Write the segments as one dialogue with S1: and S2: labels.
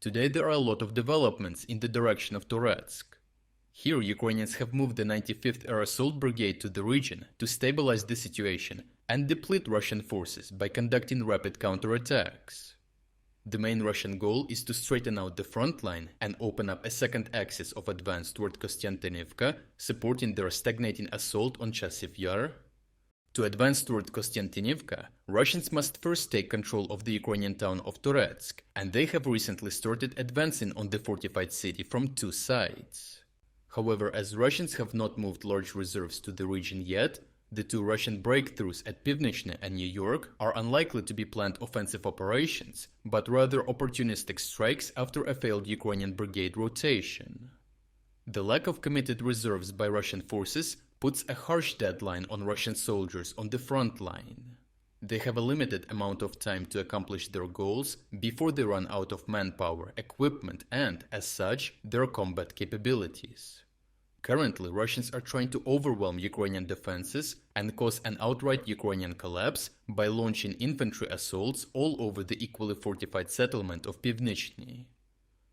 S1: Today there are a lot of developments in the direction of Toretsk. Here Ukrainians have moved the 95th Air Assault Brigade to the region to stabilize the situation and deplete Russian forces by conducting rapid counterattacks. The main Russian goal is to straighten out the front line and open up a second axis of advance toward Kostyantynivka, supporting their stagnating assault on Chasiv Yar. To advance toward Kostyantynivka, Russians must first take control of the Ukrainian town of Toretsk, and they have recently started advancing on the fortified city from two sides. However, as Russians have not moved large reserves to the region yet, the two Russian breakthroughs at Pivnichne and Niu-York are unlikely to be planned offensive operations, but rather opportunistic strikes after a failed Ukrainian brigade rotation. The lack of committed reserves by Russian forces puts a harsh deadline on Russian soldiers on the front line. They have a limited amount of time to accomplish their goals before they run out of manpower, equipment and, as such, their combat capabilities. Currently, Russians are trying to overwhelm Ukrainian defenses and cause an outright Ukrainian collapse by launching infantry assaults all over the equally fortified settlement of Pivnichne.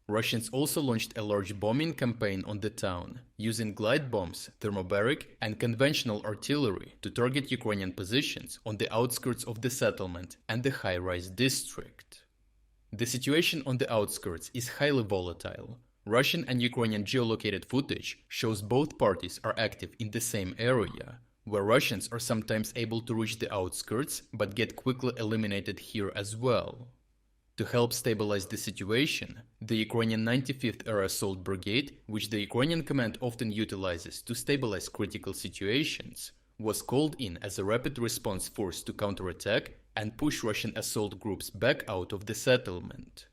S1: Russians also launched a large bombing campaign on the town, using glide bombs, thermobaric and conventional artillery to target Ukrainian positions on the outskirts of the settlement and the high-rise district. The situation on the outskirts is highly volatile. Russian and Ukrainian geolocated footage shows both parties are active in the same area, where Russians are sometimes able to reach the outskirts but get quickly eliminated here as well. To help stabilize the situation, the Ukrainian 95th Air Assault Brigade, which the Ukrainian command often utilizes to stabilize critical situations, was called in as a rapid response force to counterattack and push Russian assault groups back out of the settlement.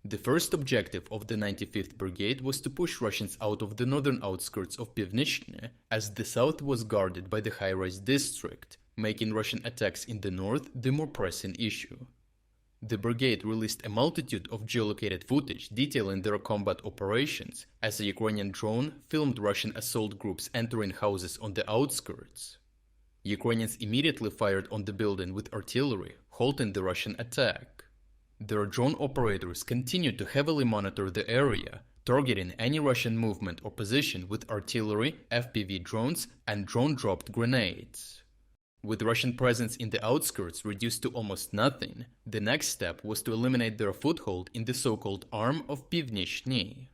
S1: The first objective of the 95th Brigade was to push Russians out of the northern outskirts of Pivnichne, as the south was guarded by the high-rise district, making Russian attacks in the north the more pressing issue. The brigade released a multitude of geolocated footage detailing their combat operations, as a Ukrainian drone filmed Russian assault groups entering houses on the outskirts. Ukrainians immediately fired on the building with artillery, halting the Russian attack. Their drone operators continued to heavily monitor the area, targeting any Russian movement or position with artillery, FPV drones, and drone-dropped grenades. With Russian presence in the outskirts reduced to almost nothing, the next step was to eliminate their foothold in the so-called arm of Pivnichne.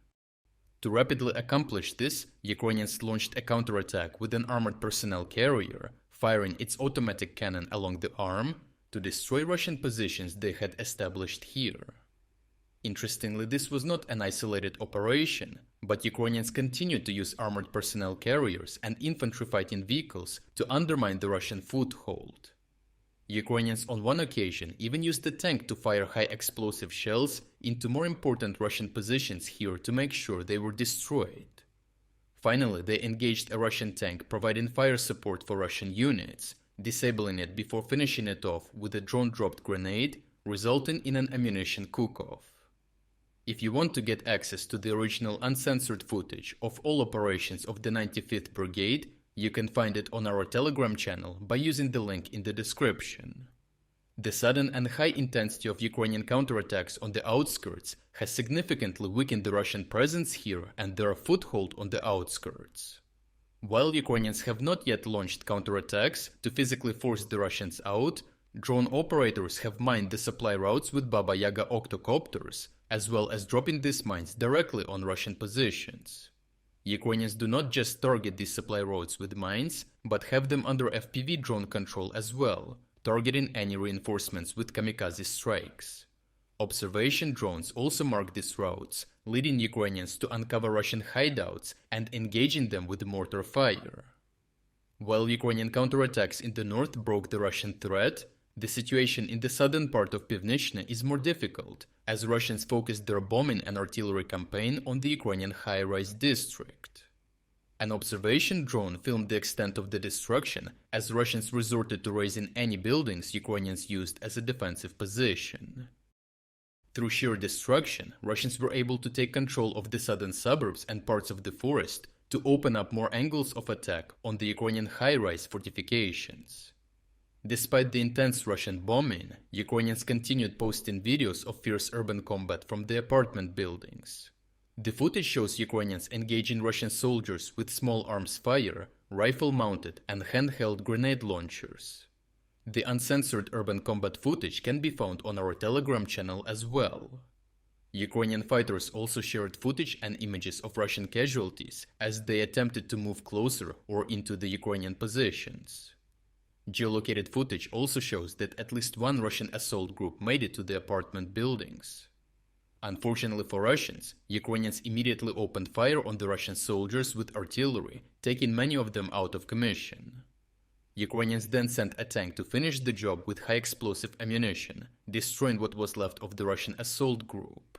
S1: To rapidly accomplish this, Ukrainians launched a counterattack with an armored personnel carrier, firing its automatic cannon along the arm, to destroy Russian positions they had established here. Interestingly, this was not an isolated operation, but Ukrainians continued to use armored personnel carriers and infantry fighting vehicles to undermine the Russian foothold. Ukrainians on one occasion even used a tank to fire high explosive shells into more important Russian positions here to make sure they were destroyed. Finally, they engaged a Russian tank providing fire support for Russian units, disabling it before finishing it off with a drone-dropped grenade, resulting in an ammunition cook-off. If you want to get access to the original uncensored footage of all operations of the 95th Brigade, you can find it on our Telegram channel by using the link in the description. The sudden and high intensity of Ukrainian counterattacks on the outskirts has significantly weakened the Russian presence here and their foothold on the outskirts. While Ukrainians have not yet launched counterattacks to physically force the Russians out, drone operators have mined the supply routes with Baba Yaga octocopters, as well as dropping these mines directly on Russian positions. Ukrainians do not just target these supply roads with mines, but have them under FPV drone control as well, targeting any reinforcements with kamikaze strikes. Observation drones also mark these routes, leading Ukrainians to uncover Russian hideouts and engaging them with mortar fire. While Ukrainian counterattacks in the north broke the Russian threat, the situation in the southern part of Pivnichne is more difficult, as Russians focused their bombing and artillery campaign on the Ukrainian high-rise district. An observation drone filmed the extent of the destruction, as Russians resorted to razing any buildings Ukrainians used as a defensive position. Through sheer destruction, Russians were able to take control of the southern suburbs and parts of the forest to open up more angles of attack on the Ukrainian high-rise fortifications. Despite the intense Russian bombing, Ukrainians continued posting videos of fierce urban combat from the apartment buildings. The footage shows Ukrainians engaging Russian soldiers with small arms fire, rifle-mounted and handheld grenade launchers. The uncensored urban combat footage can be found on our Telegram channel as well. Ukrainian fighters also shared footage and images of Russian casualties as they attempted to move closer or into the Ukrainian positions. Geolocated footage also shows that at least one Russian assault group made it to the apartment buildings. Unfortunately for Russians, Ukrainians immediately opened fire on the Russian soldiers with artillery, taking many of them out of commission. Ukrainians then sent a tank to finish the job with high explosive ammunition, destroying what was left of the Russian assault group.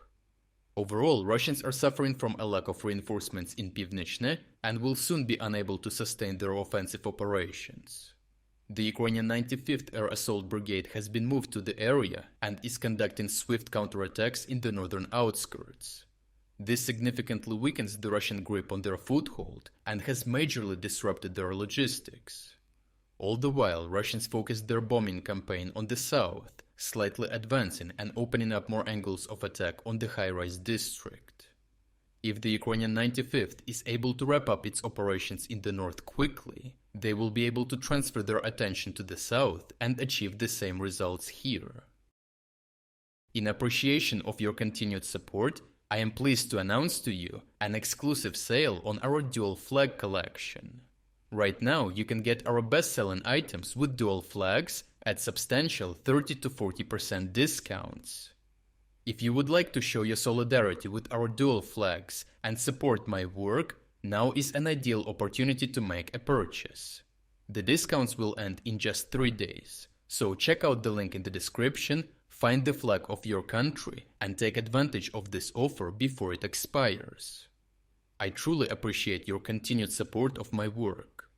S1: Overall, Russians are suffering from a lack of reinforcements in Pivnichne and will soon be unable to sustain their offensive operations. The Ukrainian 95th Air Assault Brigade has been moved to the area and is conducting swift counterattacks in the northern outskirts. This significantly weakens the Russian grip on their foothold and has majorly disrupted their logistics. All the while, Russians focused their bombing campaign on the south, slightly advancing and opening up more angles of attack on the high-rise district. If the Ukrainian 95th is able to wrap up its operations in the north quickly, they will be able to transfer their attention to the south and achieve the same results here. In appreciation of your continued support, I am pleased to announce to you an exclusive sale on our dual flag collection. Right now, you can get our best-selling items with dual flags at substantial 30 to 40% discounts. If you would like to show your solidarity with our dual flags and support my work, now is an ideal opportunity to make a purchase. The discounts will end in just 3 days, so check out the link in the description, find the flag of your country, and take advantage of this offer before it expires. I truly appreciate your continued support of my work.